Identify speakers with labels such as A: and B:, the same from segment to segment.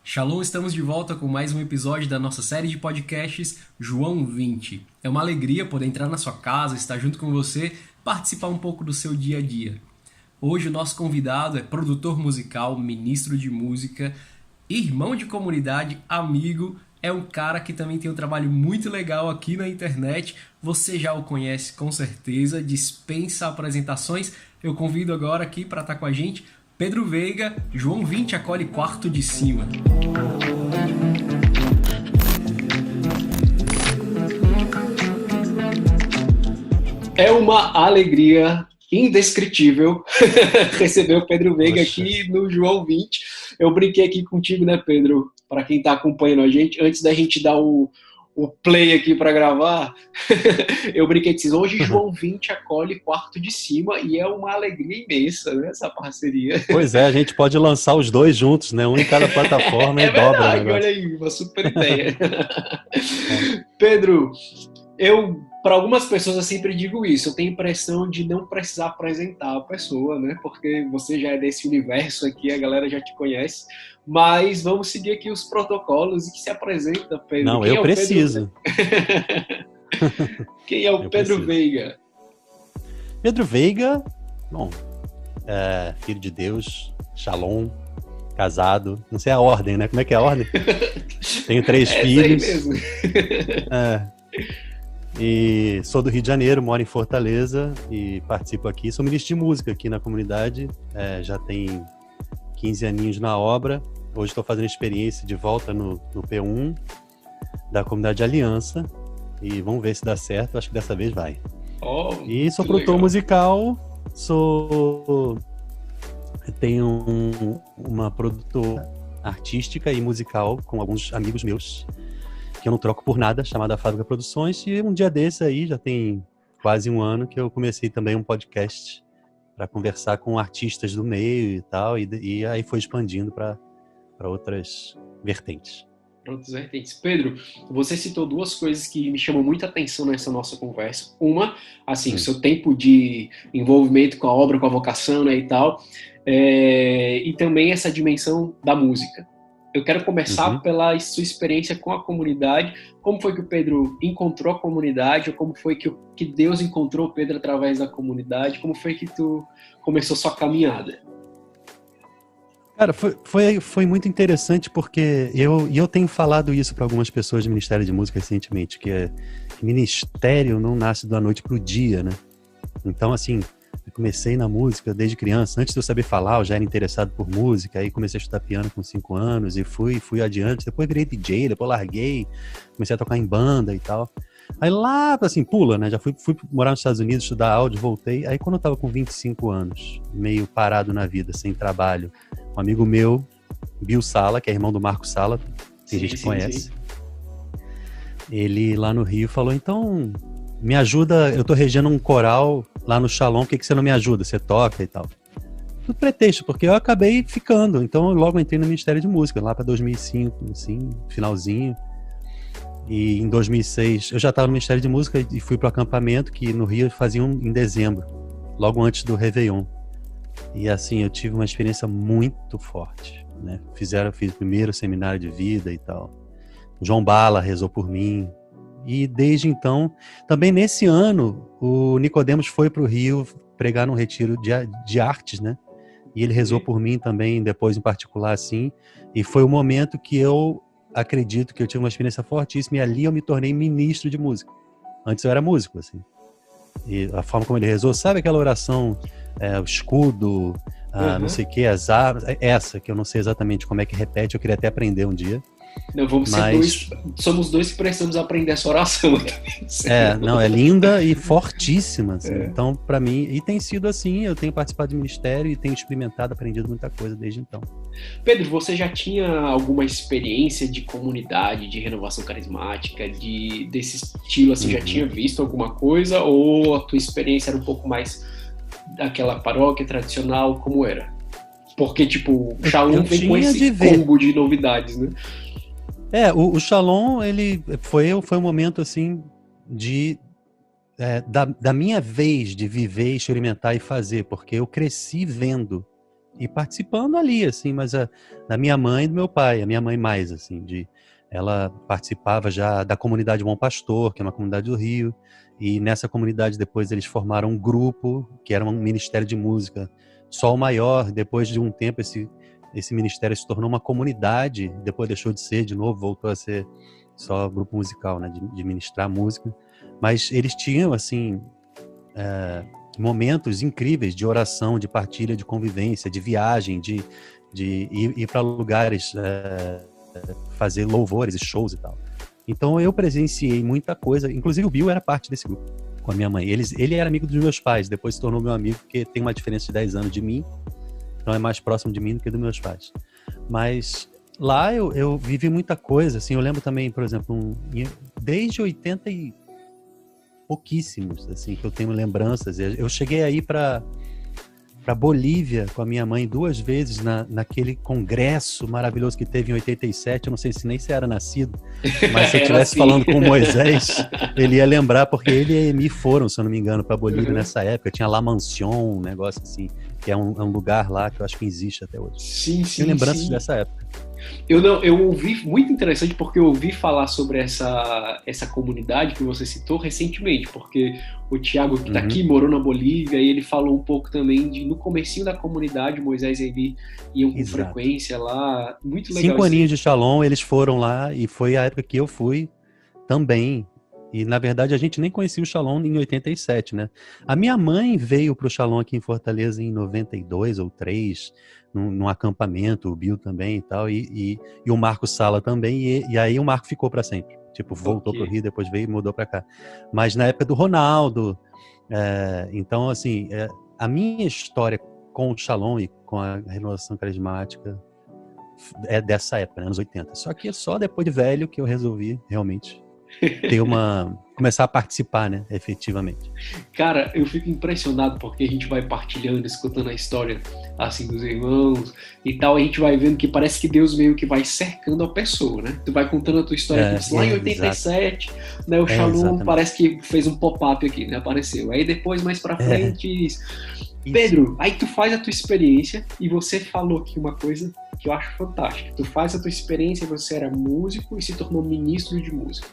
A: Shalom, estamos de volta com mais um episódio da nossa série de podcasts João 20. É uma alegria poder entrar na sua casa, estar junto com você, participar um pouco do seu dia a dia. Hoje o nosso convidado é produtor musical, ministro de música, irmão de comunidade, amigo, é um cara que também tem um trabalho muito legal aqui na internet. Você já o conhece com certeza, dispensa apresentações. Eu convido agora aqui para estar com a gente Pedro Veiga. João 20 acolhe quarto de cima. É uma alegria indescritível receber o Pedro Veiga aqui no João 20. Eu brinquei aqui contigo, né, Pedro? Para quem está acompanhando a gente, antes da gente dar o play aqui para gravar, eu brinquei que hoje João 20 acolhe quarto de cima e é uma alegria imensa, né, essa parceria.
B: Pois é, a gente pode lançar os dois juntos, né? Um em cada plataforma e
A: verdade,
B: dobra o negócio.
A: Olha aí, uma super ideia. Pedro, para algumas pessoas eu sempre digo isso, eu tenho a impressão de não precisar apresentar a pessoa, né? Porque você já é desse universo aqui, a galera já te conhece. Mas vamos seguir aqui os protocolos e que se apresenta, Pedro.
B: Não, eu preciso.
A: Quem é o Pedro Veiga?
B: Pedro Veiga, bom, filho de Deus, Shalom, casado, não sei a ordem, né? Como é que é a ordem? Tenho 3 filhos.
A: Aí mesmo.
B: E sou do Rio de Janeiro, moro em Fortaleza e participo aqui. Sou ministro de música aqui na comunidade, já tem 15 aninhos na obra. Hoje estou fazendo experiência de volta no P1 da comunidade Aliança e vamos ver se dá certo. Acho que dessa vez vai. E sou produtor musical, tenho uma produtora artística e musical com alguns amigos meus que eu não troco por nada, chamada Fábrica Produções, e um dia desse aí, já tem quase um ano, que eu comecei também um podcast para conversar com artistas do meio e tal, e aí foi expandindo para outras vertentes.
A: Pedro, você citou 2 coisas que me chamam muita atenção nessa nossa conversa. Uma, assim, o seu tempo de envolvimento com a obra, com a vocação, né, e tal, e também essa dimensão da música. Eu quero começar pela sua experiência com a comunidade. Como foi que o Pedro encontrou a comunidade? Ou como foi que Deus encontrou o Pedro através da comunidade? Como foi que tu começou sua caminhada?
B: Cara, foi muito interessante porque eu tenho falado isso para algumas pessoas do Ministério de Música recentemente, que ministério não nasce da noite para o dia, né? Então, assim, eu comecei na música desde criança. Antes de eu saber falar, eu já era interessado por música. Aí comecei a estudar piano com 5 anos e fui adiante. Depois virei DJ, depois larguei, comecei a tocar em banda e tal. Aí lá, assim, pula, né? Já fui morar nos Estados Unidos, estudar áudio, voltei. Aí quando eu tava com 25 anos, meio parado na vida, sem trabalho, um amigo meu, Bill Sala, que é irmão do Marco Sala, tem gente que conhece. Sim. Ele lá no Rio falou, então, me ajuda, eu tô regendo um coral lá no Shalom, por que você não me ajuda? Você toca e tal. Tudo pretexto, porque eu acabei ficando. Então eu logo entrei no Ministério de Música, lá para 2005, assim, finalzinho. E em 2006 eu já estava no Ministério de Música e fui para o acampamento que no Rio faziam em dezembro, logo antes do Réveillon. E assim, eu tive uma experiência muito forte, né? Fiz o primeiro seminário de vida e tal. O João Bala rezou por mim. E desde então, também nesse ano, o Nicodemos foi para o Rio pregar num retiro de artes, né? E ele rezou por mim também, depois em particular, assim. E foi o momento que eu acredito que eu tive uma experiência fortíssima e ali eu me tornei ministro de música. Antes eu era músico, assim. E a forma como ele rezou, sabe aquela oração, o escudo, não sei o que, as armas, essa que eu não sei exatamente como é que repete, eu queria até aprender um dia.
A: Não, somos 2 que precisamos aprender essa oração.
B: É linda e fortíssima, assim. Então, para mim, e tem sido assim, eu tenho participado de ministério e tenho experimentado, aprendido muita coisa desde então.
A: Pedro, você já tinha alguma experiência de comunidade, de renovação carismática, desse estilo, assim, já tinha visto alguma coisa, ou a tua experiência era um pouco mais daquela paróquia tradicional, como era? Porque, tipo, o Shalom vem com esse combo de novidades, né?
B: O Shalom, ele foi um momento, assim, da minha vez de viver, experimentar e fazer, porque eu cresci vendo e participando ali, assim, mas da minha mãe e do meu pai, a minha mãe mais, assim, ela participava já da comunidade Bom Pastor, que é uma comunidade do Rio, e nessa comunidade depois eles formaram um grupo, que era um ministério de música, Sol Maior. Depois de um tempo esse ministério se tornou uma comunidade, depois deixou de ser, de novo voltou a ser só grupo musical, né, de ministrar música, mas eles tinham, assim, momentos incríveis de oração, de partilha, de convivência, de viagem, de ir para lugares, fazer louvores e shows e tal. Então eu presenciei muita coisa, inclusive o Bill era parte desse grupo, com a minha mãe. Ele era amigo dos meus pais, depois se tornou meu amigo, porque tem uma diferença de 10 anos de mim, então é mais próximo de mim do que dos meus pais. Mas lá eu vivi muita coisa, assim, eu lembro também, por exemplo, desde 80 e pouquíssimos, assim, que eu tenho lembranças. Eu cheguei aí para Bolívia com a minha mãe 2 vezes naquele congresso maravilhoso que teve em 87. Eu não sei se nem se era nascido, mas se eu estivesse falando com Moisés, ele ia lembrar, porque ele e a Emi foram, se eu não me engano, para Bolívia nessa época. Tinha La Mansion, um negócio assim, que é um lugar lá que eu acho que existe até hoje.
C: Sim, sim,
B: tenho lembranças dessa época.
C: Eu ouvi, muito interessante, porque eu ouvi falar sobre essa comunidade que você citou recentemente, porque o Thiago, que está aqui, morou na Bolívia, e ele falou um pouco também no comecinho da comunidade, Moisés e Evi iam com frequência lá, muito legal.
B: 5 aninhos de Shalom, eles foram lá, e foi a época que eu fui também. E, na verdade, a gente nem conhecia o Shalom em 87, né? A minha mãe veio para o Shalom aqui em Fortaleza em 92 ou 3, num acampamento, o Bill também e tal, e o Marco Sala também, e aí o Marco ficou para sempre. Tipo, voltou para o Rio, depois veio e mudou para cá. Mas na época do Ronaldo, então, assim, a minha história com o Shalom e com a renovação carismática é dessa época, né, anos 80. Só que só depois de velho que eu resolvi realmente começar a participar, né, efetivamente.
C: Cara, eu fico impressionado porque a gente vai partilhando, escutando a história assim dos irmãos e tal, a gente vai vendo que parece que Deus meio que vai cercando a pessoa, né? Tu vai contando a tua história aqui, lá em 87, né, o Shalom parece que fez um pop-up aqui, né, apareceu. Aí depois, mais pra frente, Pedro, aí tu faz a tua experiência, e você falou aqui uma coisa que eu acho fantástica. Tu faz a tua experiência, você era músico e se tornou ministro de música,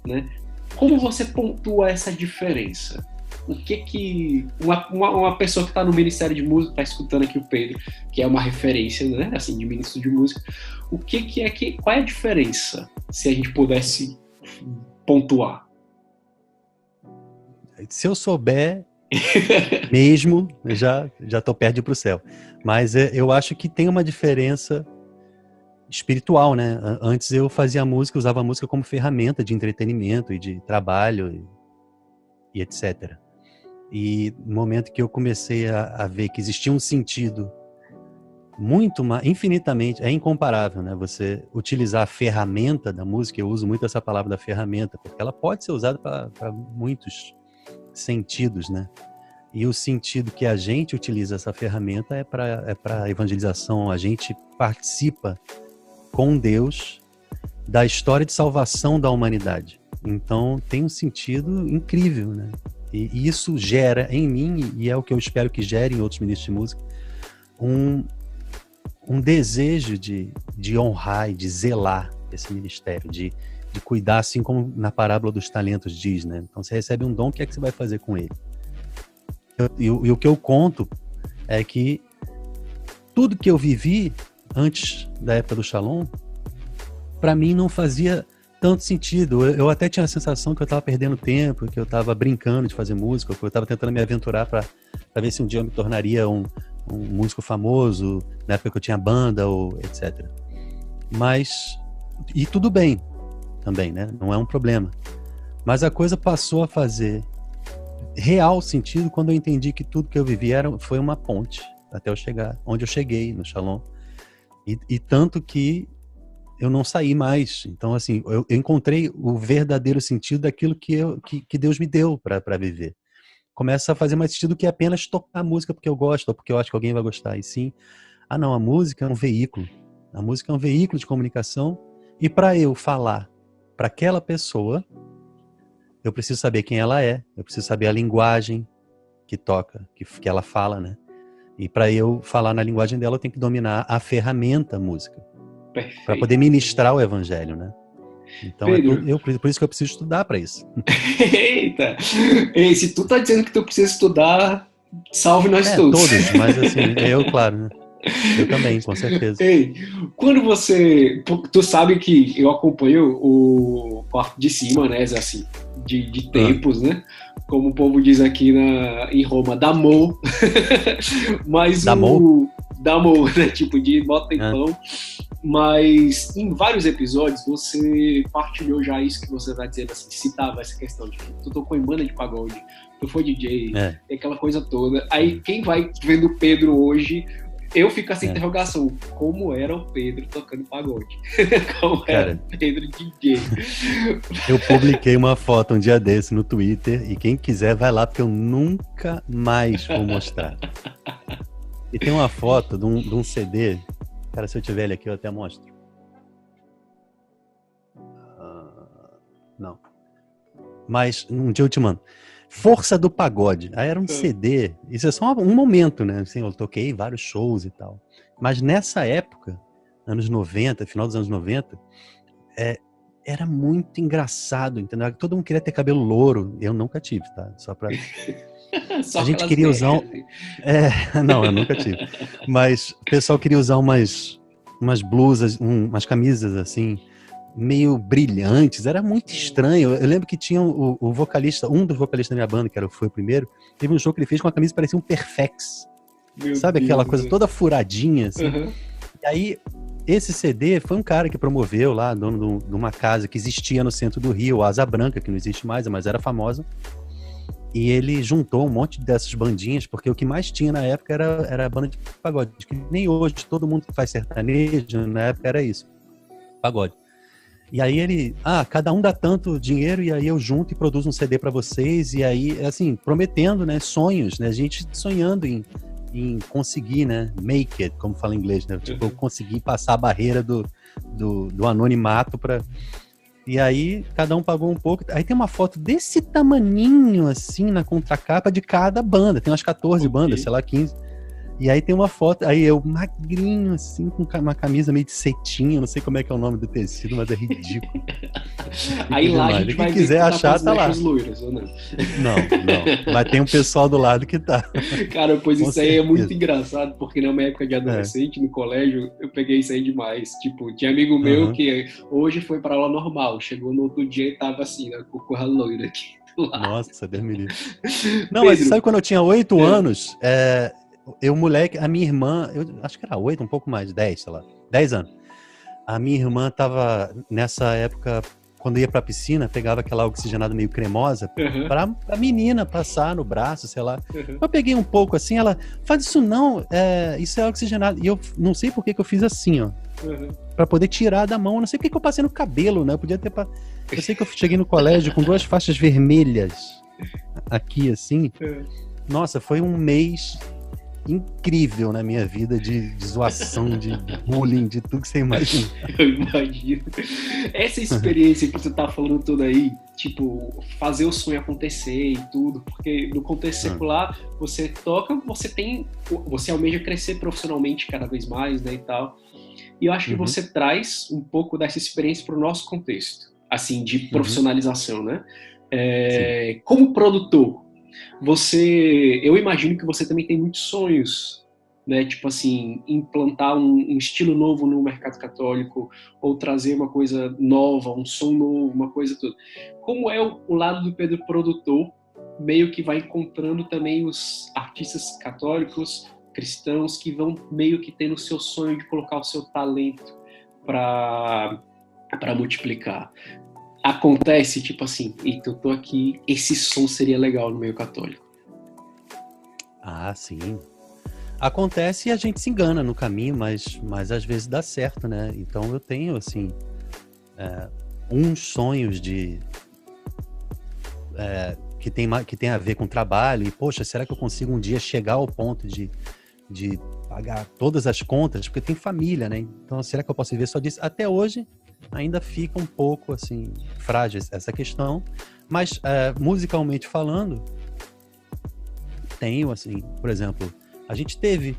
C: né? Como você pontua essa diferença? O que uma pessoa que está no Ministério de Música, está escutando aqui o Pedro, que é uma referência, né, assim, de ministro de música, qual é a diferença, se a gente pudesse pontuar?
B: Se eu souber mesmo, eu já estou perto de ir para o céu. Mas eu acho que tem uma diferença espiritual, né? Antes eu fazia música, usava a música como ferramenta de entretenimento e de trabalho e etc. E no momento que eu comecei a ver que existia um sentido infinitamente, é incomparável, né? Você utilizar a ferramenta da música, eu uso muito essa palavra da ferramenta, porque ela pode ser usada para muitos sentidos, né? E o sentido que a gente utiliza essa ferramenta é para evangelização. A gente participa com Deus da história de salvação da humanidade. Então tem um sentido incrível, né? E isso gera em mim, e é o que eu espero que gere em outros ministros de música, um desejo de honrar e de zelar esse ministério, de cuidar, assim como na parábola dos talentos diz, né? Então você recebe um dom, o que é que você vai fazer com ele? E o que eu conto é que tudo que eu vivi antes da época do Shalom, para mim não fazia tanto sentido. Eu até tinha a sensação que eu estava perdendo tempo, que eu estava brincando de fazer música, que eu estava tentando me aventurar para ver se um dia eu me tornaria um músico famoso, na época que eu tinha banda, ou etc. Mas, e tudo bem também, né? Não é um problema. Mas a coisa passou a fazer real sentido quando eu entendi que tudo que eu vivi foi uma ponte até eu chegar onde eu cheguei no Shalom. E tanto que eu não saí mais. Então, assim, eu encontrei o verdadeiro sentido daquilo que Deus me deu para viver. Começa a fazer mais sentido que apenas tocar música porque eu gosto, ou porque eu acho que alguém vai gostar. E sim, não, a música é um veículo. A música é um veículo de comunicação, e para eu falar para aquela pessoa, eu preciso saber quem ela é, eu preciso saber a linguagem que toca, que ela fala, né? E para eu falar na linguagem dela, eu tenho que dominar a ferramenta música. Para poder
C: Perfeito.
B: ministrar o evangelho, né? Então,
C: Pedro.
B: por isso que eu preciso estudar para isso.
C: Eita! Ei, se tu tá dizendo que tu precisa estudar, salve nós todos.
B: Todos, mas assim, eu, claro, né? Eu também, com certeza.
C: Ei, quando você. Tu sabe que eu acompanho o quarto de cima, né? Assim, de tempos, né? Como o povo diz aqui em Roma, damou. Mas
B: Damou?
C: Damou, né? Tipo, de bota em pão. Mas em vários episódios você partilhou já isso que você vai dizer, assim, citava essa questão de que tu tocou em banda de pagode, tu foi DJ, aquela coisa toda. Aí quem vai vendo o Pedro hoje, eu fico essa interrogação, como era o Pedro tocando pagode? Como era o Pedro DJ?
B: Eu publiquei uma foto um dia desse no Twitter e quem quiser vai lá, porque eu nunca mais vou mostrar. E tem uma foto de um CD. Cara, se eu tiver ele aqui, eu até mostro. Não. Mas um dia eu te mando. Força do Pagode. Aí era um CD. Isso é só um momento, né? Assim, eu toquei vários shows e tal. Mas nessa época, anos 90, final dos anos 90, era muito engraçado, entendeu? Todo mundo queria ter cabelo louro. Eu nunca tive, tá? Só pra...
C: Só
B: a gente queria usar... Não, eu nunca tive. Mas o pessoal queria usar umas blusas, umas camisas assim, meio brilhantes. Era muito estranho. Eu lembro que tinha o vocalista, um dos vocalistas da minha banda, que foi o primeiro, teve um show que ele fez com uma camisa que parecia um Perfex. Sabe aquela coisa toda furadinha, assim? E aí, esse CD foi um cara que promoveu lá, dono de uma casa que existia no centro do Rio, Asa Branca, que não existe mais, mas era famosa. E ele juntou um monte dessas bandinhas, porque o que mais tinha na época era a banda de pagode. Que nem hoje, todo mundo que faz sertanejo, na época era isso, pagode. E aí ele, cada um dá tanto dinheiro, e aí eu junto e produzo um CD pra vocês, e aí, assim, prometendo, né, sonhos, né, a gente sonhando em conseguir, né, make it, como fala em inglês, né, tipo, eu conseguir passar a barreira do anonimato pra... E aí, cada um pagou um pouco. Aí tem uma foto desse tamaninho, assim, na contracapa de cada banda. Tem umas 14 bandas, sei lá, 15. E aí tem uma foto, aí eu magrinho, assim, com uma camisa meio de cetim. Eu não sei como é que é o nome do tecido, mas é ridículo.
C: Aí lá a gente vai
B: quem quiser achar, tá lá.
C: Loiras, ou não?
B: Não. Mas tem um pessoal do lado que tá.
C: Cara, pois isso aí é muito engraçado, porque na minha época de adolescente, no colégio, eu peguei isso aí demais. Tipo, tinha amigo meu que hoje foi pra aula normal, chegou no outro dia e tava assim, né, com a loira aqui do lado.
B: Nossa, Deus me livre. Não, mas sabe quando eu tinha 8 anos, a minha irmã, eu acho que era 8, um pouco mais, 10, sei lá, 10 anos. A minha irmã tava, nessa época, quando ia pra piscina, pegava aquela oxigenada meio cremosa pra menina passar no braço, sei lá. Eu peguei um pouco assim, ela, faz isso não, isso é oxigenado. E eu não sei por que eu fiz assim, ó. Pra poder tirar da mão, eu não sei por que eu passei no cabelo, né? Eu podia ter... Eu sei que eu cheguei no colégio com 2 faixas vermelhas aqui, assim. Nossa, foi um mês incrível na minha vida de zoação, de bullying, de tudo que você imagina.
C: Eu imagino. Essa experiência que você tá falando toda aí, tipo, fazer o sonho acontecer e tudo, porque no contexto secular, você toca, você almeja crescer profissionalmente cada vez mais, né, e tal. E eu acho que você traz um pouco dessa experiência para o nosso contexto, assim, de profissionalização, né? Como produtor, eu imagino que você também tem muitos sonhos, né? Tipo assim, implantar um estilo novo no mercado católico, ou trazer uma coisa nova, um som novo, uma coisa toda. Como é o lado do Pedro produtor, meio que vai encontrando também os artistas católicos, cristãos, que vão meio que tendo o seu sonho de colocar o seu talento para multiplicar. Acontece, tipo assim, eu tô aqui, esse som seria legal no meio católico.
B: Ah, sim. Acontece e a gente se engana no caminho, mas às vezes dá certo, né? Então eu tenho, assim, uns sonhos que tem a ver com trabalho, e, poxa, será que eu consigo um dia chegar ao ponto de pagar todas as contas? Porque tem família, né? Então, será que eu posso viver só disso? Até hoje, ainda fica um pouco, assim, frágil essa questão, mas musicalmente falando, tenho, assim, por exemplo, A gente teve...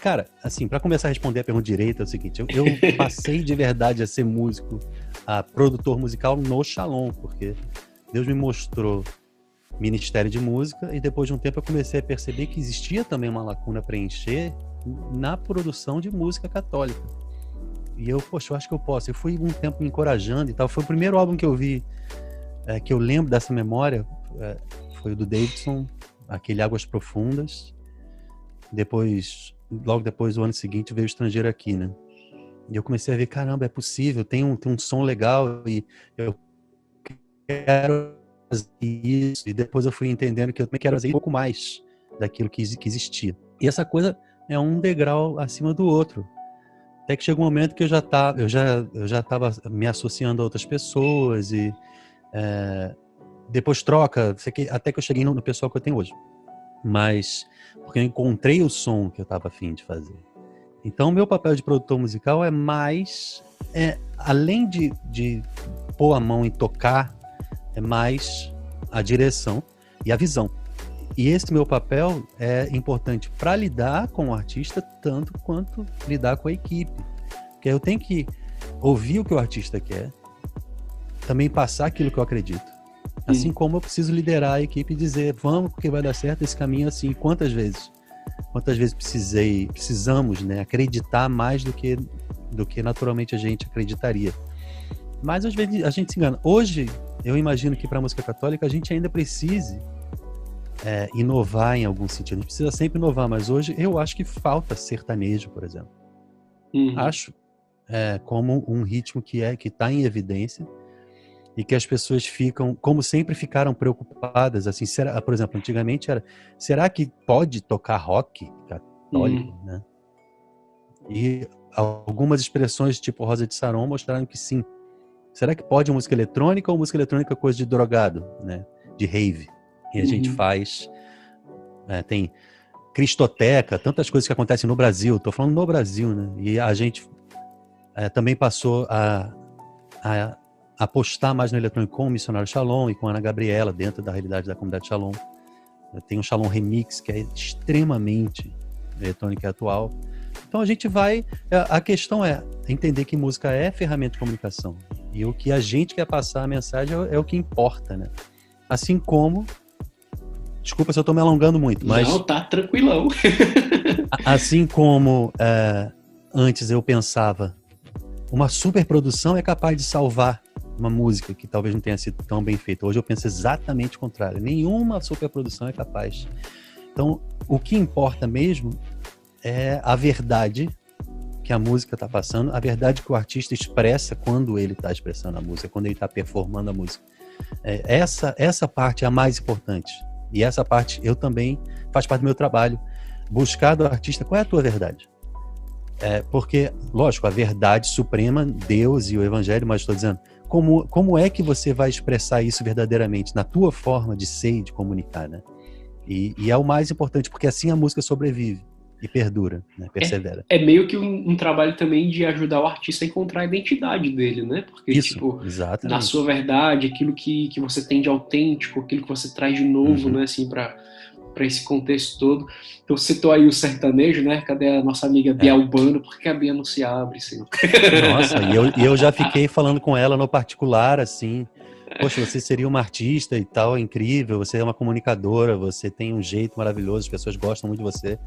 B: Cara, assim, para começar a responder a pergunta direita, é o seguinte, eu passei de verdade a ser músico, a produtor musical no Shalom, porque Deus me mostrou Ministério de Música e depois de um tempo eu comecei a perceber que existia também uma lacuna a preencher na produção de música católica. E eu acho que eu posso. Eu fui um tempo me encorajando e tal. Foi o primeiro álbum que eu vi, que eu lembro dessa memória, foi o do Davidson, aquele Águas Profundas. Logo depois, o ano seguinte, veio o Estrangeiro Aqui, né? E eu comecei a ver, caramba, é possível, tem um som legal e eu quero fazer isso. E depois eu fui entendendo que eu também quero fazer um pouco mais daquilo que existia. E essa coisa é um degrau acima do outro. Até que chegou um momento que eu já estava me associando a outras pessoas e depois troca, até que eu cheguei no pessoal que eu tenho hoje. Mas porque eu encontrei o som que eu estava afim de fazer. Então, o meu papel de produtor musical é mais, além de pôr a mão e tocar, é mais a direção e a visão. E esse meu papel é importante para lidar com o artista tanto quanto lidar com a equipe. Porque eu tenho que ouvir o que o artista quer, também passar aquilo que eu acredito. Assim como eu preciso liderar a equipe e dizer, vamos, porque vai dar certo esse caminho assim. Quantas vezes precisamos, né, acreditar mais do que naturalmente a gente acreditaria. Mas às vezes a gente se engana. Hoje, eu imagino que para a música católica a gente ainda precise inovar em algum sentido. A gente precisa sempre inovar, mas hoje eu acho que falta sertanejo, por exemplo. Acho como um ritmo que está em evidência e que as pessoas ficam, como sempre, ficaram preocupadas, assim, por exemplo, antigamente será que pode tocar rock católico, né? E algumas expressões tipo Rosa de Saron mostraram que sim. Será que pode música eletrônica ou música eletrônica é coisa de drogado, né? De rave. E a gente faz, tem Cristoteca, tantas coisas que acontecem no Brasil, tô falando no Brasil, né? E a gente também passou a apostar mais no eletrônico com o Missionário Shalom e com a Ana Gabriela dentro da realidade da comunidade Shalom. Tem um Shalom Remix que é extremamente eletrônica e atual. Então a gente vai... A questão é entender que música é ferramenta de comunicação. E o que a gente quer passar a mensagem é o que importa, né? Assim como... Desculpa se eu estou me alongando muito, mas...
C: Não, tá tranquilão.
B: Assim como antes eu pensava, uma superprodução é capaz de salvar uma música que talvez não tenha sido tão bem feita. Hoje eu penso exatamente o contrário. Nenhuma superprodução é capaz. Então, o que importa mesmo é a verdade que a música está passando, a verdade que o artista expressa quando ele está expressando a música, quando ele está performando a música. Essa parte é a mais importante. E essa parte eu também faz parte do meu trabalho. Buscar do artista qual é a tua verdade. Porque, lógico, a verdade suprema, Deus e o Evangelho, mas estou dizendo, como é que você vai expressar isso verdadeiramente, na tua forma de ser e de comunicar, né? E é o mais importante, porque assim a música sobrevive e perdura, né? Persevera.
C: É meio que um trabalho também de ajudar o artista a encontrar a identidade dele, né? Porque,
B: Isso, exatamente.
C: Na sua verdade, aquilo que você tem de autêntico, aquilo que você traz de novo, né? Assim, para esse contexto todo. Então, citou aí o sertanejo, né? Cadê a nossa amiga Bia Albano? Por que a Bia não se abre, senhor?
B: Nossa, e eu já fiquei falando com ela no particular, assim, poxa, você seria uma artista e tal, incrível, você é uma comunicadora, você tem um jeito maravilhoso, as pessoas gostam muito de você.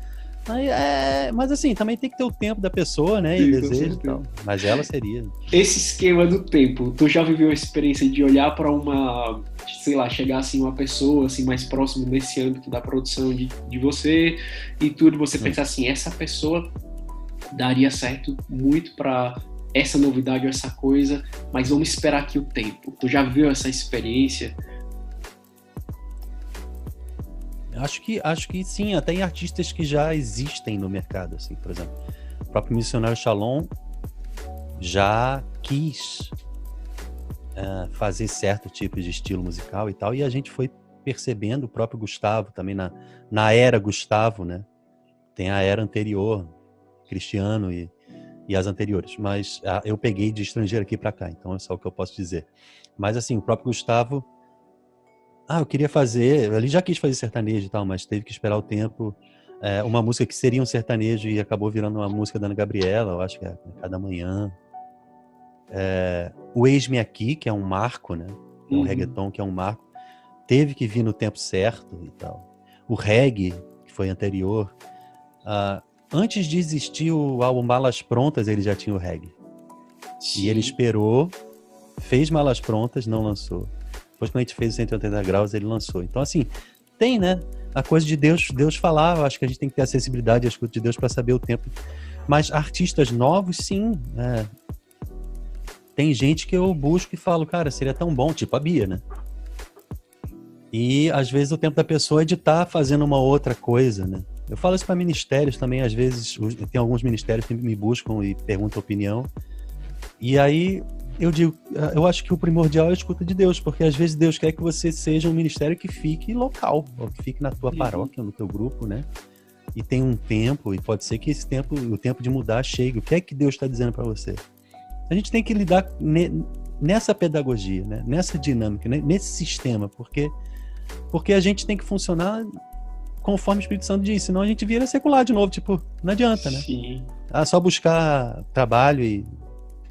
B: Mas assim, também tem que ter o tempo da pessoa, né?
C: Sim,
B: e desejo e tal. Mas ela seria.
C: Esse esquema do tempo, tu já viveu a experiência de olhar para uma, sei lá, chegar assim uma pessoa assim mais próximo nesse âmbito da produção de você e tudo, você pensar assim, essa pessoa daria certo muito para essa novidade ou essa coisa, mas vamos esperar aqui o tempo. Tu já viu essa experiência?
B: Acho que sim, até em artistas que já existem no mercado, assim, por exemplo, o próprio Missionário Shalom já quis fazer certo tipo de estilo musical e tal, e a gente foi percebendo, o próprio Gustavo também, na era Gustavo, né, tem a era anterior, Cristiano e as anteriores, mas eu peguei de Estrangeiro Aqui para cá, então é só o que eu posso dizer. Mas assim, o próprio Gustavo, eu queria fazer, ele já quis fazer sertanejo e tal, mas teve que esperar o tempo uma música que seria um sertanejo e acabou virando uma música da Ana Gabriela, eu acho que é Cada Manhã. O Eis-me Aqui, que é um marco, né? É um reggaeton que é um marco. Teve que vir no tempo certo e tal. O reggae, que foi anterior. Antes de existir o álbum Malas Prontas, ele já tinha o reggae. Sim. E ele esperou, fez Malas Prontas, não lançou. Depois, quando a gente fez o 180 Graus, ele lançou. Então, assim, tem, né? A coisa de Deus falar. Eu acho que a gente tem que ter a sensibilidade e a escuta de Deus para saber o tempo. Mas artistas novos, sim. Tem gente que eu busco e falo, cara, seria tão bom, tipo a Bia, né? E, às vezes, o tempo da pessoa é de estar fazendo uma outra coisa, né? Eu falo isso para ministérios também, às vezes, tem alguns ministérios que me buscam e perguntam opinião. E aí, eu digo, eu acho que o primordial é a escuta de Deus, porque às vezes Deus quer que você seja um ministério que fique local, ou que fique na tua paróquia, no teu grupo, né? E tem um tempo, e pode ser que esse tempo, o tempo de mudar chegue. O que é que Deus está dizendo para você? A gente tem que lidar nessa pedagogia, né? Nessa dinâmica, né? Nesse sistema, porque a gente tem que funcionar conforme o Espírito Santo diz, senão a gente vira secular de novo, tipo, não adianta, né?
C: Sim.
B: Só buscar trabalho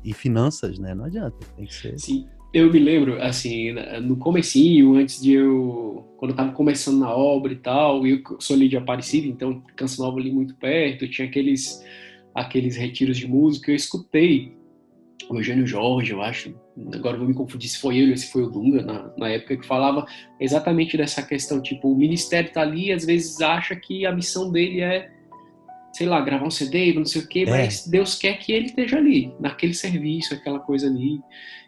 B: e finanças, né? Não adianta, tem que ser...
C: Sim, eu me lembro, assim, no comecinho, quando eu tava começando na obra e tal, eu sou ali de Aparecida, então Canção Nova ali muito perto, tinha aqueles retiros de música, eu escutei o Eugênio Jorge, eu acho, agora vou me confundir se foi ele ou se foi o Dunga, na época, que falava exatamente dessa questão, tipo, o ministério tá ali, às vezes acha que a missão dele é, sei lá, gravar um CD, não sei o quê, mas Deus quer que ele esteja ali, naquele serviço, aquela coisa ali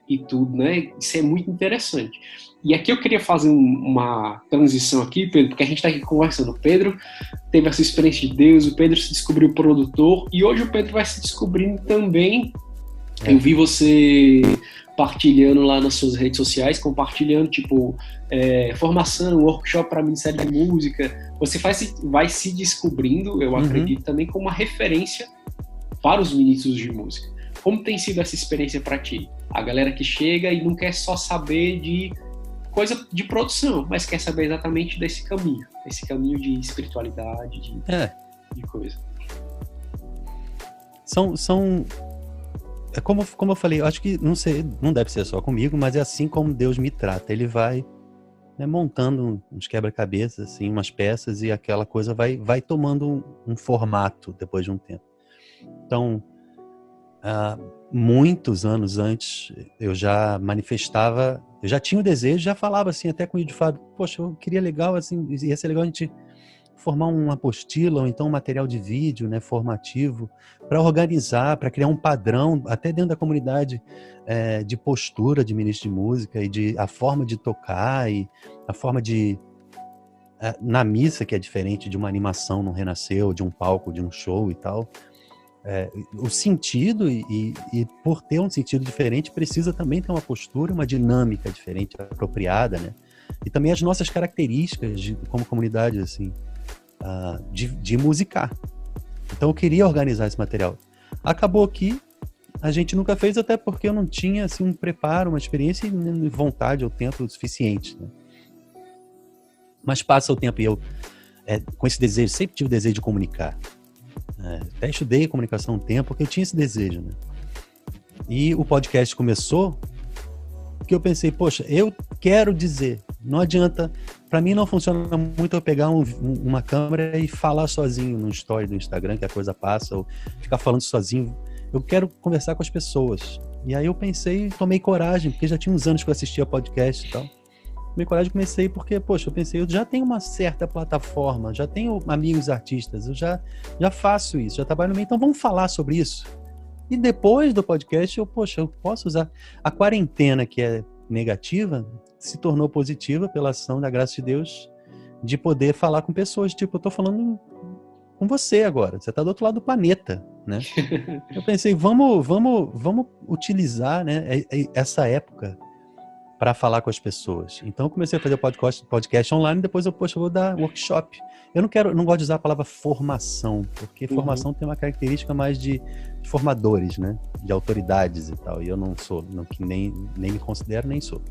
C: e tudo, né? Isso é muito interessante. E aqui eu queria fazer uma transição aqui, Pedro, porque a gente está aqui conversando. O Pedro teve essa experiência de Deus, o Pedro se descobriu produtor, e hoje o Pedro vai se descobrindo também. Eu vi você partilhando lá nas suas redes sociais, compartilhando, tipo, formação, workshop para Ministério de Música. Você vai se descobrindo, eu acredito, também como uma referência para os ministros de música. Como tem sido essa experiência para ti? A galera que chega e não quer só saber de coisa de produção, mas quer saber exatamente desse caminho de espiritualidade, de coisa.
B: Como eu falei, eu acho que, não sei, não deve ser só comigo, mas é assim como Deus me trata. Ele vai, né, montando uns quebra-cabeças, assim, umas peças, e aquela coisa vai tomando um formato depois de um tempo. Então, muitos anos antes, eu já manifestava, eu já tinha o desejo, já falava assim, até com o Ide Fábio, poxa, eu queria legal, assim, ia ser legal a gente formar uma apostila ou então um material de vídeo, né, formativo, para organizar, para criar um padrão, até dentro da comunidade, de postura de ministro de música e a forma de tocar e a forma de... na missa, que é diferente de uma animação no Renasceu, de um palco, de um show e tal, o sentido, e por ter um sentido diferente, precisa também ter uma postura, uma dinâmica diferente, apropriada, né? E também as nossas características como comunidade, assim, de musicar. Então eu queria organizar esse material. Acabou que a gente nunca fez, até porque eu não tinha assim, um preparo, uma experiência e vontade ou tempo suficiente, né? Mas passa o tempo e eu, com esse desejo, sempre tive o desejo de comunicar. Até estudei comunicação um tempo, porque eu tinha esse desejo, né? E o podcast começou porque eu pensei, poxa, eu quero dizer, não adianta, para mim não funciona muito eu pegar uma câmera e falar sozinho no story do Instagram, que a coisa passa, ou ficar falando sozinho. Eu quero conversar com as pessoas. E aí eu pensei, tomei coragem, porque já tinha uns anos que eu assistia podcast e tal. Tomei coragem e comecei porque, poxa, eu pensei, eu já tenho uma certa plataforma, já tenho amigos artistas, eu já faço isso, já trabalho no meio, então vamos falar sobre isso. E depois do podcast, eu posso usar. A quarentena, que é negativa, se tornou positiva pela ação da graça de Deus, de poder falar com pessoas. Tipo, eu tô falando com você agora, você tá do outro lado do planeta, né? Eu pensei, vamos utilizar, né, essa época para falar com as pessoas. Então eu comecei a fazer podcast online, depois eu vou dar workshop. Eu não gosto de usar a palavra formação, porque formação tem uma característica mais de formadores, né? De autoridades e tal. E eu não sou, nem me considero, nem sou.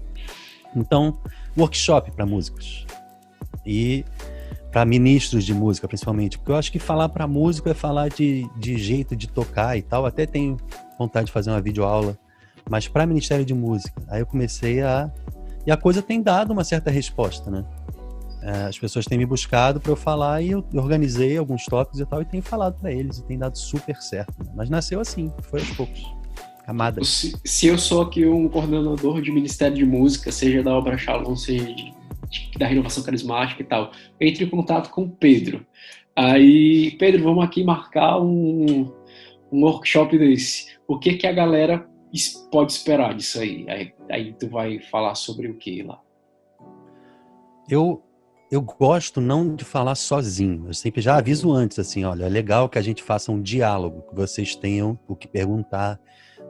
B: Então, workshop para músicos. E para ministros de música, principalmente, porque eu acho que falar para músico é falar de jeito de tocar e tal. Até tenho vontade de fazer uma videoaula, mas para Ministério de Música, aí eu comecei e a coisa tem dado uma certa resposta, né? As pessoas têm me buscado para eu falar e eu organizei alguns tópicos e tal e tenho falado para eles e tem dado super certo, né? Mas nasceu assim, foi aos poucos, camadas.
C: Se eu sou aqui um coordenador de Ministério de Música, seja da Obra Shalom, seja da Renovação Carismática e tal, eu entro em contato com o Pedro. Aí, Pedro, vamos aqui marcar um workshop desse. O que a galera pode esperar disso aí? Aí tu vai falar sobre o que lá?
B: Eu gosto não de falar sozinho. Eu sempre já aviso antes, assim, olha, é legal que a gente faça um diálogo, que vocês tenham o que perguntar,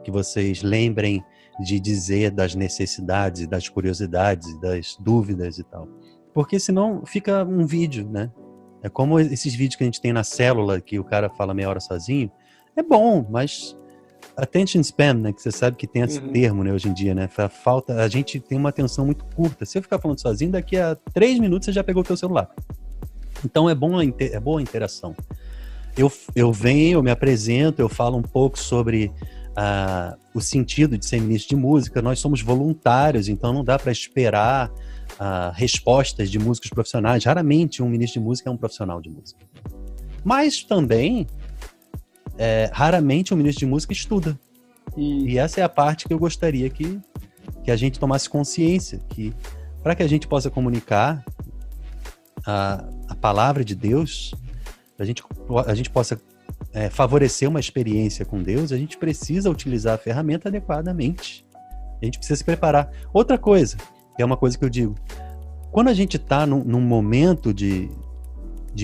B: que vocês lembrem de dizer das necessidades, das curiosidades, das dúvidas e tal. Porque senão fica um vídeo, né? É como esses vídeos que a gente tem na célula, que o cara fala meia hora sozinho. É bom, mas attention spam, né? Que você sabe que tem esse termo, né, hoje em dia, né? A gente tem uma atenção muito curta. Se eu ficar falando sozinho, daqui a 3 minutos você já pegou o teu celular. Então é boa a interação. Eu venho, eu me apresento, eu falo um pouco sobre o sentido de ser ministro de música. Nós somos voluntários, então não dá para esperar respostas de músicos profissionais. Raramente um ministro de música é um profissional de música. Mas também raramente um ministro de música estuda. E essa é a parte que eu gostaria que a gente tomasse consciência, que para que a gente possa comunicar a palavra de Deus, a gente possa favorecer uma experiência com Deus, a gente precisa utilizar a ferramenta adequadamente. A gente precisa se preparar. Outra coisa, que é uma coisa que eu digo, quando a gente está num momento de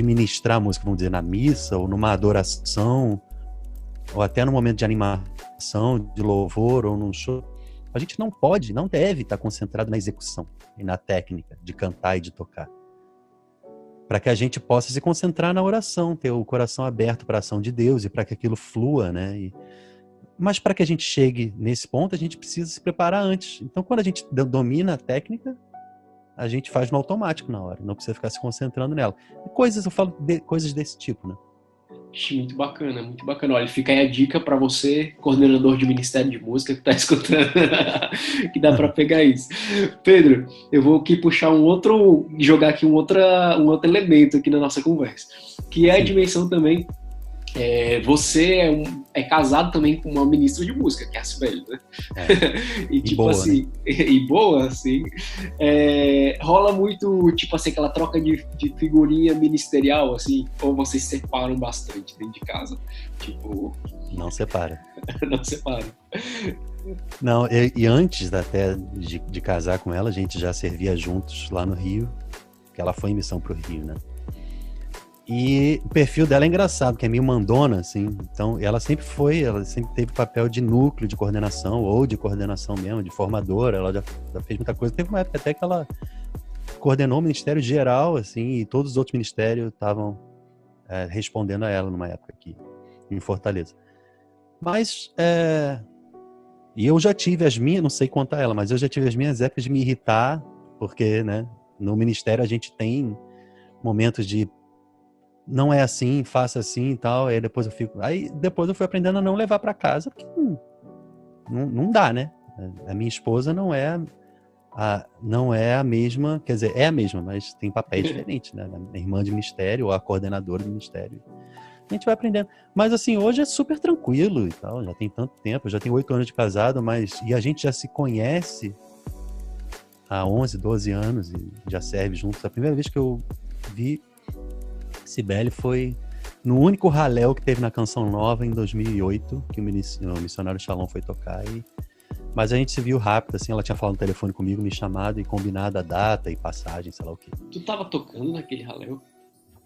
B: ministrar música, vamos dizer, na missa, ou numa adoração, ou até no momento de animação, de louvor, ou num show, a gente não deve estar concentrado na execução e na técnica de cantar e de tocar. Para que a gente possa se concentrar na oração, ter o coração aberto para a ação de Deus e para que aquilo flua, né? Mas para que a gente chegue nesse ponto, a gente precisa se preparar antes. Então, quando a gente domina a técnica, a gente faz no automático na hora, não precisa ficar se concentrando nela. Eu falo de coisas desse tipo, né?
C: Muito bacana, muito bacana. Olha, fica aí a dica para você, coordenador de Ministério de Música, que está escutando, que dá para pegar isso. Pedro, eu vou aqui puxar jogar aqui um outro elemento aqui na nossa conversa, que é a dimensão também. Você é casado também com uma ministra de música, que é a Sibeli, né? E tipo boa, assim, né? E boa, assim, rola muito, tipo assim, aquela troca de figurinha ministerial, assim, ou vocês se separam bastante dentro de casa? Tipo...
B: Não separa.
C: Não separa.
B: Não, e antes até de casar com ela, a gente já servia juntos lá no Rio, que ela foi em missão pro Rio, né? E o perfil dela é engraçado, que é meio mandona, assim. Então, ela sempre teve papel de núcleo de coordenação, ou de coordenação mesmo, de formadora. Ela já fez muita coisa. Teve uma época até que ela coordenou o Ministério Geral, assim, e todos os outros ministérios estavam respondendo a ela numa época aqui, em Fortaleza. Mas, e eu já tive as minhas, não sei contar ela, mas eu já tive as minhas épocas de me irritar, porque, né, no ministério a gente tem momentos de não é assim, faça assim e tal, aí depois eu fui aprendendo a não levar para casa, porque não dá, né? A minha esposa não é a mesma, quer dizer, é a mesma, mas tem papéis diferentes, né? A irmã de ministério ou a coordenadora do ministério. A gente vai aprendendo. Mas assim, hoje é super tranquilo e tal, já tem tanto tempo, já tenho 8 anos de casado, e a gente já se conhece há 11, 12 anos e já serve juntos. A primeira vez que eu vi Sibeli foi no único raléu que teve na Canção Nova em 2008, que o missionário Shalom foi tocar. Mas a gente se viu rápido, assim, ela tinha falado no telefone comigo, me chamado e combinado a data e passagem, sei lá o quê.
C: Tu tava tocando naquele raléu?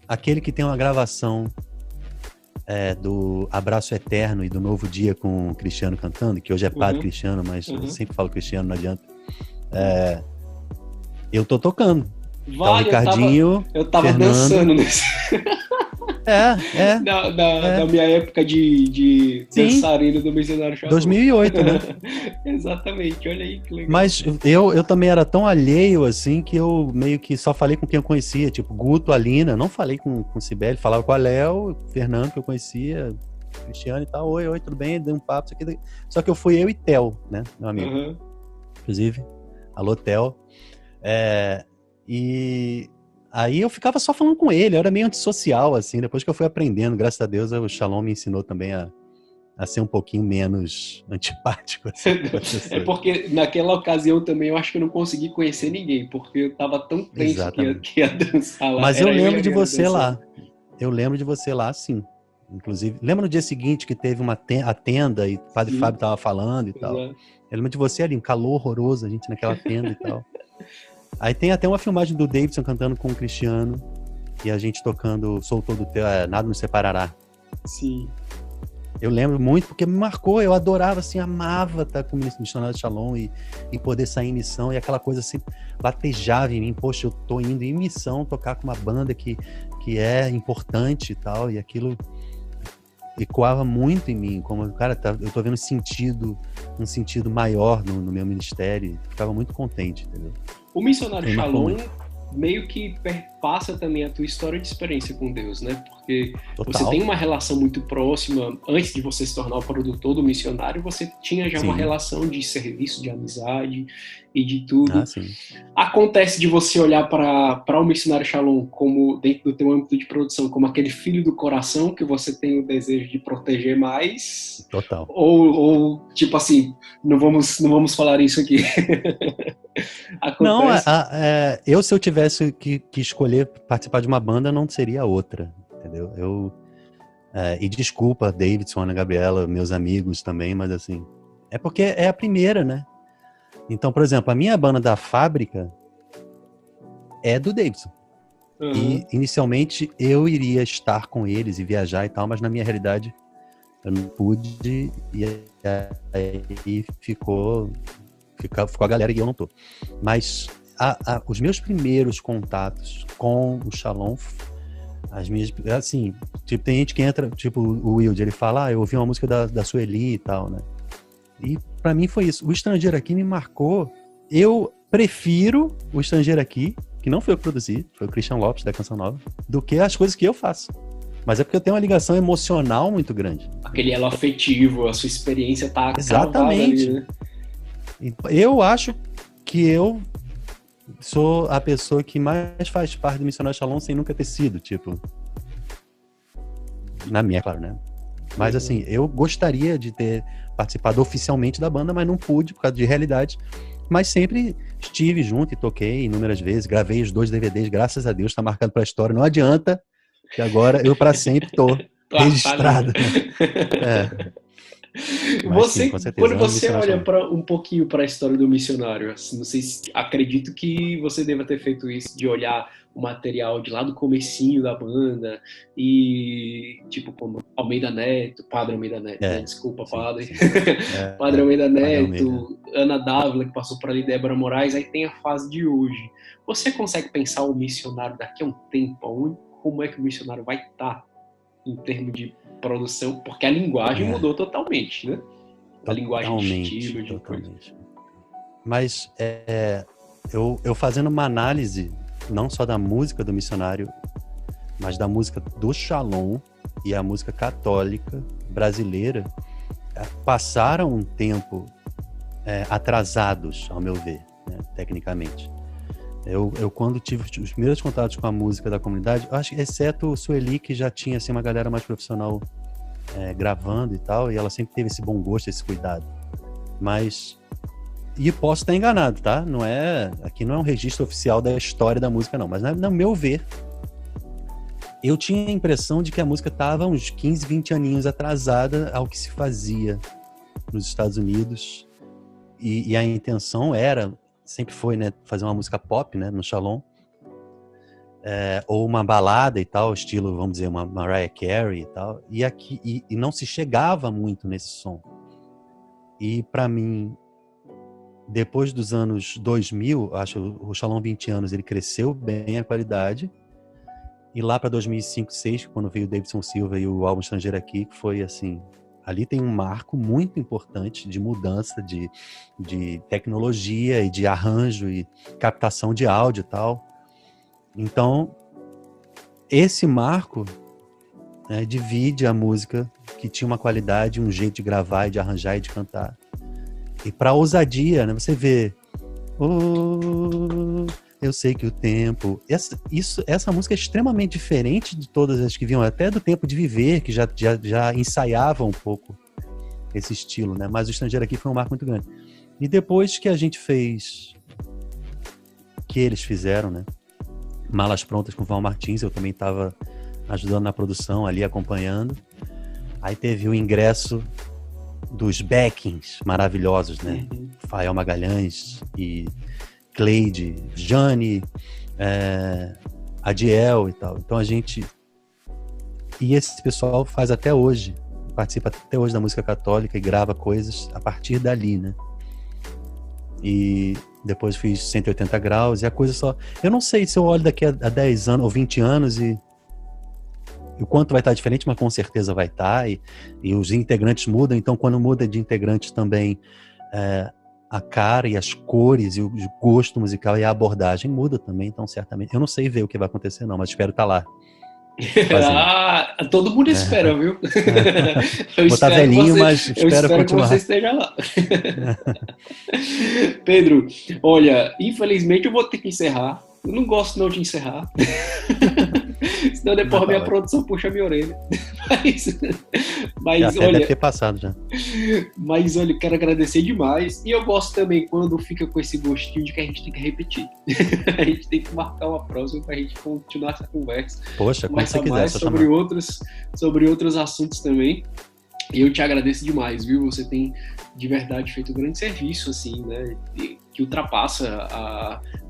B: Aquele que tem uma gravação do Abraço Eterno e do Novo Dia com o Cristiano cantando, que hoje é Padre Cristiano, mas eu sempre falo Cristiano, não adianta. Eu tô tocando.
C: Vai,
B: Ricardinho,
C: eu tava
B: Fernando,
C: dançando nesse. Da minha época de
B: Sim.
C: dançarino do Missionário Shalom.
B: 2008, né?
C: Exatamente, olha aí que legal.
B: Mas eu também era tão alheio, assim, que eu meio que só falei com quem eu conhecia, tipo, Guto, Alina, não falei com o Sibeli, falava com a Léo, Fernando, que eu conhecia, Cristiano e tal, oi, tudo bem, dei um papo, isso aqui. Só que eu fui eu e Theo, né, meu amigo. Inclusive, alô, Theo. E aí eu ficava só falando com ele, eu era meio antissocial, assim, depois que eu fui aprendendo, graças a Deus, o Shalom me ensinou também a ser um pouquinho menos antipático. Assim,
C: é porque naquela ocasião também eu acho que eu não consegui conhecer ninguém, porque eu tava tão tenso que ia dançar lá.
B: Mas eu lembro de você lá. Eu lembro de você lá, sim. Inclusive, lembra no dia seguinte que teve a tenda e o Padre Fábio tava falando e tal. Eu lembro de você ali, um calor horroroso, a gente naquela tenda e tal. Aí tem até uma filmagem do Davidson cantando com o Cristiano e a gente tocando Soltou do Teu, Nada Nos Separará.
C: Sim.
B: Eu lembro muito porque me marcou, eu adorava, assim, amava estar com o Missionário Shalom e poder sair em missão, e aquela coisa assim, latejava em mim, poxa, eu tô indo em missão tocar com uma banda que é importante e tal, e aquilo ecoava muito em mim, como, cara, eu tô vendo um sentido maior no meu ministério, ficava muito contente, entendeu?
C: O Missionário Shalom meio que perpassa também a tua história de experiência com Deus, né? Porque você tem uma relação muito próxima, antes de você se tornar o produtor do missionário, você tinha já uma relação de serviço, de amizade e de tudo. Acontece de você olhar para o Missionário Shalom como, dentro do teu âmbito de produção, como aquele filho do coração que você tem o desejo de proteger mais?
B: Total.
C: Ou tipo assim, não vamos falar isso aqui.
B: Acontece. Não, se eu tivesse que escolher participar de uma banda, não seria outra, entendeu? E desculpa, Davidson, Ana Gabriela, meus amigos também, mas assim, é porque é a primeira, né? Então, por exemplo, a minha banda da fábrica é do Davidson. E inicialmente eu iria estar com eles e viajar e tal, mas na minha realidade eu não pude, e aí ficou a galera e eu não tô. Mas os meus primeiros contatos com o Shalom, assim, tipo, tem gente que entra, tipo o Wilde, ele fala, eu ouvi uma música da Sueli e tal, né? E pra mim foi isso. O Estrangeiro Aqui me marcou. Eu prefiro o Estrangeiro Aqui, que não foi eu que produzi, foi o Christian Lopes da Canção Nova, do que as coisas que eu faço. Mas é porque eu tenho uma ligação emocional muito grande.
C: Aquele elo afetivo, a sua experiência tá
B: exatamente
C: ali, né?
B: Eu acho que eu sou a pessoa que mais faz parte do Missionário Shalom sem nunca ter sido, tipo... Na minha, claro, né? Mas assim, eu gostaria de ter participado oficialmente da banda, mas não pude por causa de realidade. Mas sempre estive junto e toquei inúmeras vezes, gravei os 2 DVDs, graças a Deus, tá marcado pra história. Não adianta, que agora eu para sempre tô registrado.
C: Você, sim, quando você olha um pouquinho para a história do missionário, assim, não sei se, acredito que você deva ter feito isso, de olhar o material de lá do comecinho da banda e tipo como Almeida Neto, Padre Almeida Neto, né? Desculpa, sim, Padre, sim. Padre Almeida Neto, Ana Dávila que passou por ali, Débora Moraes, aí tem a fase de hoje. Você consegue pensar o missionário daqui a um tempo, como é que o missionário vai estar em termos de produção, porque a linguagem mudou totalmente, né? A linguagem de estilo, de coisa.
B: Mas eu fazendo uma análise não só da música do missionário, mas da música do Shalom e a música católica brasileira, passaram um tempo atrasados, ao meu ver, né, tecnicamente. Eu quando tive os primeiros contatos com a música da comunidade, eu acho que, exceto o Sueli, que já tinha assim, uma galera mais profissional gravando e tal, e ela sempre teve esse bom gosto, esse cuidado. Mas... E posso estar enganado, tá? Aqui não é um registro oficial da história da música, não. Mas, no meu ver, eu tinha a impressão de que a música estava uns 15, 20 aninhos atrasada ao que se fazia nos Estados Unidos. E a intenção sempre foi, né, fazer uma música pop, né, no Shalom. Ou uma balada e tal, estilo, vamos dizer, uma Mariah Carey e tal. E não se chegava muito nesse som. E, para mim... Depois dos anos 2000, acho o Shalom 20 anos, ele cresceu bem a qualidade E lá para 2005, 2006, quando veio o Davidson Silva e o álbum Estrangeiro Aqui, que foi assim, ali tem um marco muito importante de mudança de tecnologia e de arranjo e captação de áudio e tal. Então, esse marco, né, divide a música que tinha uma qualidade, um jeito de gravar e de arranjar e de cantar. E para ousadia, né, você vê... Oh, eu sei que o tempo... Essa música é extremamente diferente de todas as que vinham, até do Tempo de Viver, que já ensaiava um pouco esse estilo, né? Mas o Estrangeiro Aqui foi um marco muito grande. E depois que a gente fez... que eles fizeram, né? Malas Prontas com o Val Martins, eu também estava ajudando na produção ali, acompanhando. Aí teve o ingresso dos backings maravilhosos, né? Fael Magalhães e Cleide, Jane, Adiel e tal. Então a gente... E esse pessoal faz até hoje, participa até hoje da música católica e grava coisas a partir dali, né? E depois fiz 180 graus e a coisa só... Eu não sei se eu olho daqui a 10 anos ou 20 anos e o quanto vai estar diferente, mas com certeza vai estar. E os integrantes mudam, então quando muda de integrante também... a cara e as cores e o gosto musical e a abordagem muda também, então certamente. Eu não sei ver o que vai acontecer não, mas espero estar lá.
C: Todo mundo espera, viu?
B: Vou estar velhinho, mas espero continuar.
C: Que você esteja lá. Pedro, olha, infelizmente eu vou ter que encerrar. Eu não gosto não de encerrar. Senão depois a minha produção puxa a minha orelha. Mas
B: já olha, deve ter passado já.
C: Mas olha, quero agradecer demais. E eu gosto também quando fica com esse gostinho de que a gente tem que repetir. A gente tem que marcar uma próxima pra gente continuar essa conversa.
B: Poxa, quando você quiser.
C: Mais sobre outros assuntos também. E eu te agradeço demais, viu? Você tem de verdade feito um grande serviço, assim, né? Que ultrapassa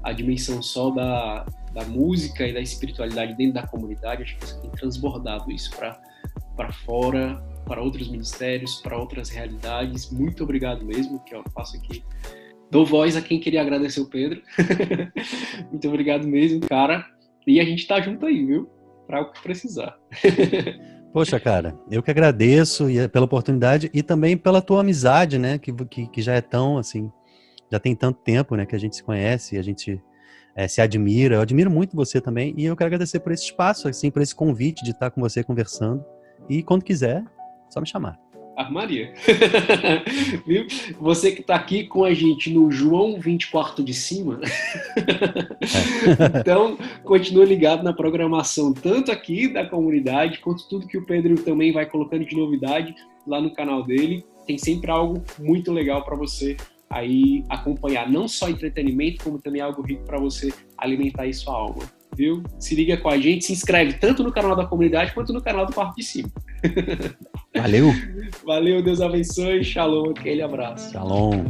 C: a dimensão só da música e da espiritualidade dentro da comunidade. Acho que você tem transbordado isso para fora, para outros ministérios, para outras realidades. Muito obrigado mesmo, que eu faço aqui. Dou voz a quem queria agradecer o Pedro. Muito obrigado mesmo, cara. E a gente tá junto aí, viu? Para o que precisar.
B: Poxa, cara, eu que agradeço pela oportunidade e também pela tua amizade, né? Que já é tão, assim, já tem tanto tempo, né? Que a gente se conhece e a gente se admira. Eu admiro muito você também e eu quero agradecer por esse espaço, assim, por esse convite de estar com você conversando. E quando quiser, só me chamar.
C: Maria. Viu? Você que está aqui com a gente no João 24 de cima. Então, continua ligado na programação, tanto aqui da comunidade, quanto tudo que o Pedro também vai colocando de novidade lá no canal dele. Tem sempre algo muito legal para você aí acompanhar. Não só entretenimento, como também algo rico para você alimentar aí sua alma. Viu? Se liga com a gente, se inscreve tanto no canal da comunidade quanto no canal do Quarto de Cima.
B: Valeu!
C: Valeu, Deus abençoe, shalom, aquele abraço.
B: Shalom!